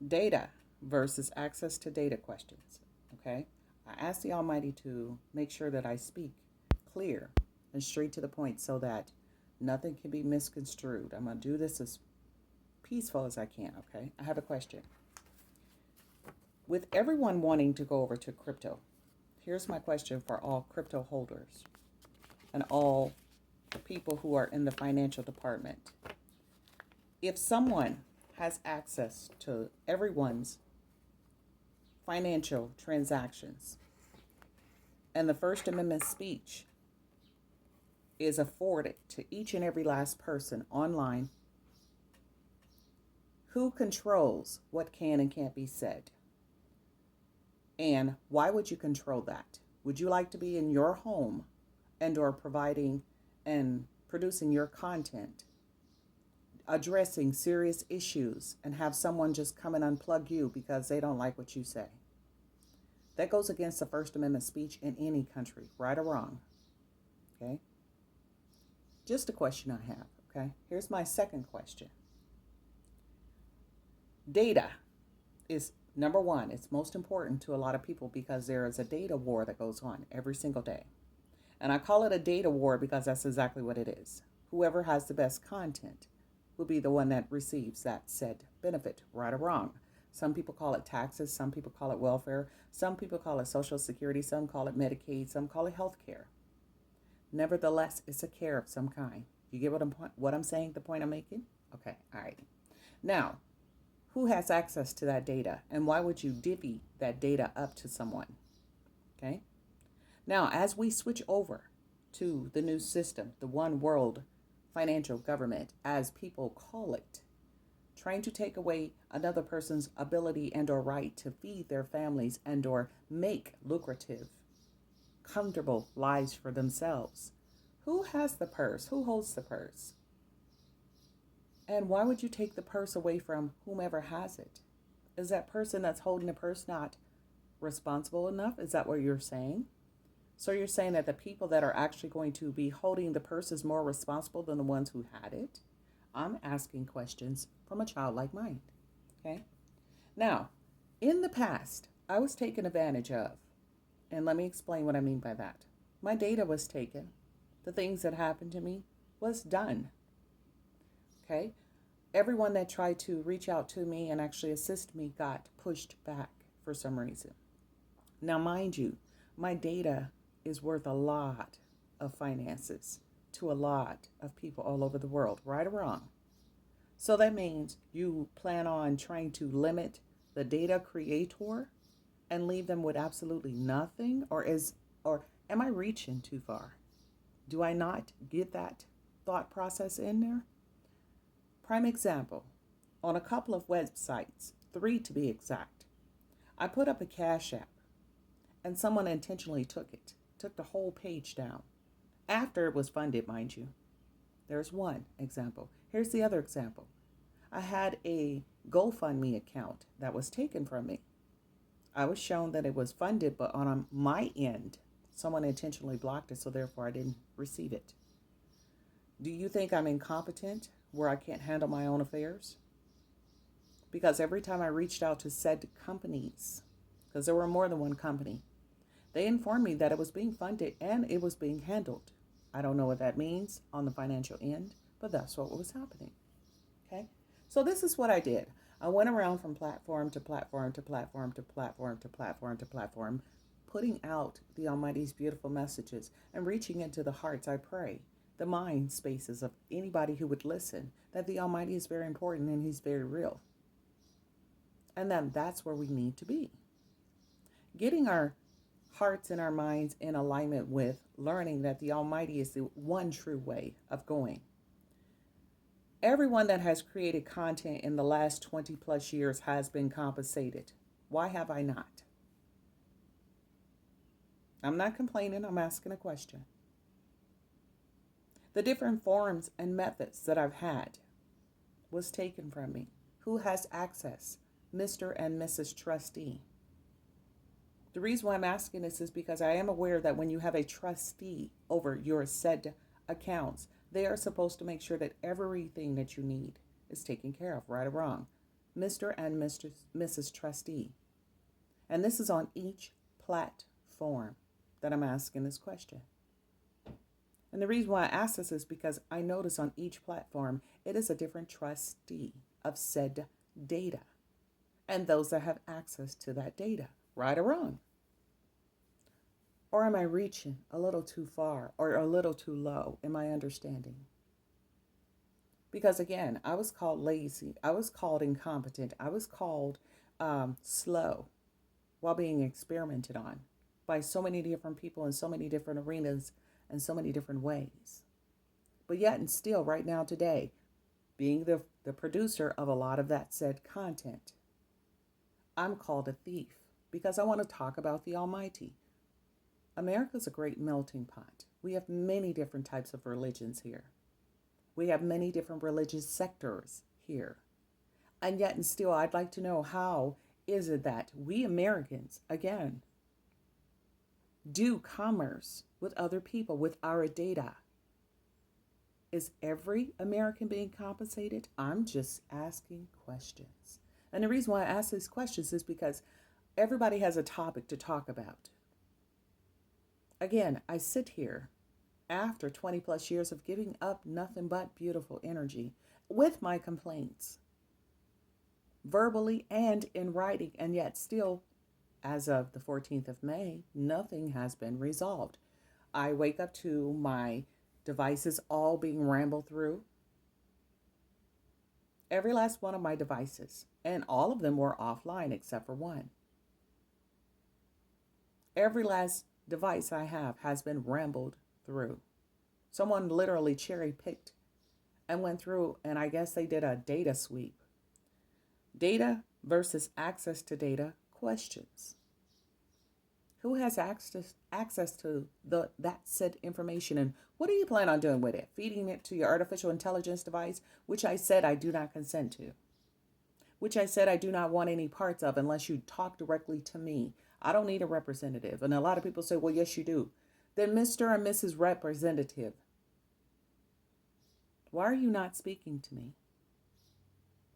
Data versus access to data questions. Okay? I ask the Almighty to make sure that I speak clear and straight to the point so that nothing can be misconstrued. I'm going to do this as peaceful as I can, okay? I have a question. With everyone wanting to go over to crypto, here's my question for all crypto holders and all people who are in the financial department. If someone has access to everyone's financial transactions and the First Amendment speech is afforded to each and every last person online, who controls what can and can't be said? And why would you control that? Would you like to be in your home and or providing and producing your content, addressing serious issues, and have someone just come and unplug you because they don't like what you say? That goes against the First Amendment speech in any country, right or wrong. Okay? Just a question I have, okay? Here's my second question. Data is number one. It's most important to a lot of people because there is a data war that goes on every single day. And I call it a data war because that's exactly what it is. Whoever has the best content will be the one that receives that said benefit, right or wrong. Some people call it taxes, some people call it welfare, some people call it Social Security, some call it Medicaid, some call it health care. Nevertheless, it's a care of some kind. You get what I'm saying, the point I'm making? Okay, all right. Now, who has access to that data, and why would you divvy that data up to someone? Okay. Now, as we switch over to the new system, the one world financial government, as people call it, trying to take away another person's ability and or right to feed their families and or make lucrative, comfortable lives for themselves. Who has the purse? Who holds the purse? And why would you take the purse away from whomever has it? Is that person that's holding the purse not responsible enough? Is that what you're saying? So you're saying that the people that are actually going to be holding the purse is more responsible than the ones who had it? I'm asking questions from a childlike mind. Okay? Now, in the past, I was taken advantage of. And let me explain what I mean by that. My data was taken. The things that happened to me was done. Okay? Everyone that tried to reach out to me and actually assist me got pushed back for some reason. Now, mind you, my data is worth a lot of finances to a lot of people all over the world, right or wrong. So that means you plan on trying to limit the data creator and leave them with absolutely nothing? Or am I reaching too far? Do I not get that thought process in there? Prime example, on a couple of websites, 3 to be exact, I put up a Cash App and someone intentionally took the whole page down. After it was funded, mind you. There's one example. Here's the other example. I had a GoFundMe account that was taken from me. I was shown that it was funded, but on my end, someone intentionally blocked it, so therefore I didn't receive it. Do you think I'm incompetent where I can't handle my own affairs? Because every time I reached out to said companies, because there were more than one company, they informed me that it was being funded and it was being handled. I don't know what that means on the financial end, but that's what was happening. Okay? So this is what I did. I went around from platform to platform to platform to platform to platform to platform, putting out the Almighty's beautiful messages and reaching into the hearts, I pray, the mind spaces of anybody who would listen, that the Almighty is very important and He's very real. And then that's where we need to be. Getting our hearts and our minds in alignment with learning that the Almighty is the one true way of going. Everyone that has created content in the last 20 plus years has been compensated. Why have I not? I'm not complaining, I'm asking a question. The different forms and methods that I've had was taken from me. Who has access? Mr. and Mrs. Trustee. The reason why I'm asking this is because I am aware that when you have a trustee over your said accounts, they are supposed to make sure that everything that you need is taken care of, right or wrong. Mr. and Mrs. Trustee. And this is on each platform that I'm asking this question. And the reason why I ask this is because I notice on each platform, it is a different trustee of said data and those that have access to that data, right or wrong. Or am I reaching a little too far or a little too low in my understanding? Because again, I was called lazy. I was called incompetent. I was called slow while being experimented on by so many different people in so many different arenas and so many different ways. But yet and still right now today, being the producer of a lot of that said content, I'm called a thief because I want to talk about the Almighty. America's a great melting pot. We have many different types of religions here. We have many different religious sectors here. And yet and still, I'd like to know, how is it that we Americans, again, do commerce with other people, with our data? Is every American being compensated? I'm just asking questions. And the reason why I ask these questions is because everybody has a topic to talk about. Again, I sit here after 20 plus years of giving up nothing but beautiful energy with my complaints, verbally and in writing, and yet still, as of the 14th of May, nothing has been resolved. I wake up to my devices all being rambled through. Every last one of my devices, and all of them were offline except for one. Every last device I have has been rambled through. Someone literally cherry picked and went through, and I guess they did a data sweep. Data versus access to data questions. Who has access to that said information, and what do you plan on doing with it? Feeding it to your artificial intelligence device, which I said I do not consent to, which I said I do not want any parts of unless you talk directly to me. I don't need a representative. And a lot of people say, well, yes, you do. Then Mr. and Mrs. Representative, why are you not speaking to me?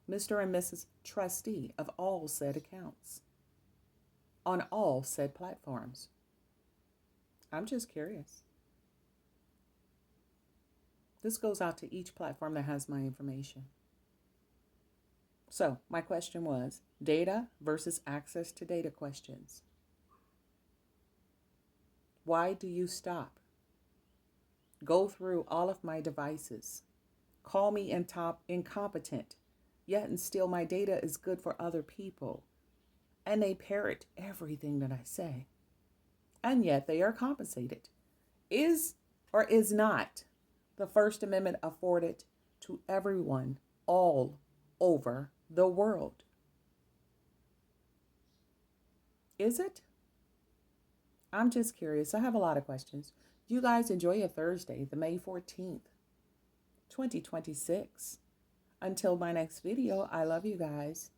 Mr. and Mrs. Trustee of all said accounts, on all said platforms. I'm just curious. This goes out to each platform that has my information. So my question was data versus access to data questions. Why do you stop? Go through all of my devices. Call me incompetent, yet and still my data is good for other people. And they parrot everything that I say. And yet they are compensated. Is or is not the First Amendment afforded to everyone all over the world? Is it? I'm just curious. I have a lot of questions. You guys enjoy your Thursday, the May 14th, 2026. Until my next video, I love you guys.